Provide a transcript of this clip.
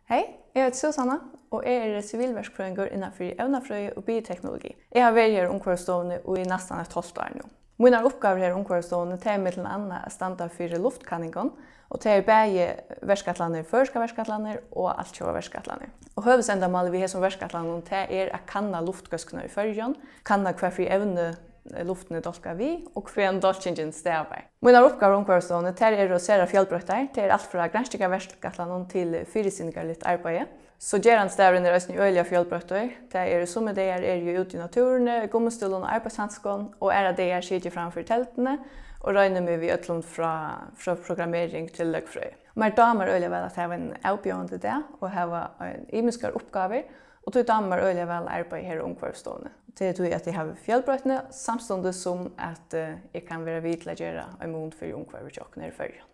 Hej, jeg heter Susanna, og jeg er sivilverksfrøyngur innenfor evnafrøy og bioteknologi. Jeg har vært her i Ungkvarstående i nesten et halvt år nå. Mine oppgaver her i Ungkvarstående er mellom annet å standa for luftkanningen, og det er begge verskatlander, førska verskatlander og altkjøva verskatlander. Og høvesendamålet vi har som verskatlander er å kanna luftgøskene i førjen, kanna hva for evne luften er dolka vi, og hva en dolkingen stavar. Mine oppgaver i Ungkvarstående er å se fjellbrøkter, det er alt fra granskika verskatlander til fyrisinninger litt arbeid. Så geranstavren er også øyelige fjellbrøkter. Det er som ideer er jo ute i naturen, gommestolen og arbeidshandskån, og ideer sitter framfor teltene, og regner med vi øtlund fra programmering til løkfrøy. Men damer øyelige vel at jeg har en avbjørende det, og har en imenskere oppgaver, og tog damer øyelige vel arbeid her i Ungkvarstående. Det er at jeg har fjellbrøktene, samtidig som at jeg kan være vidt til å gjøre en måned for Ungkvarstående her i Førjen.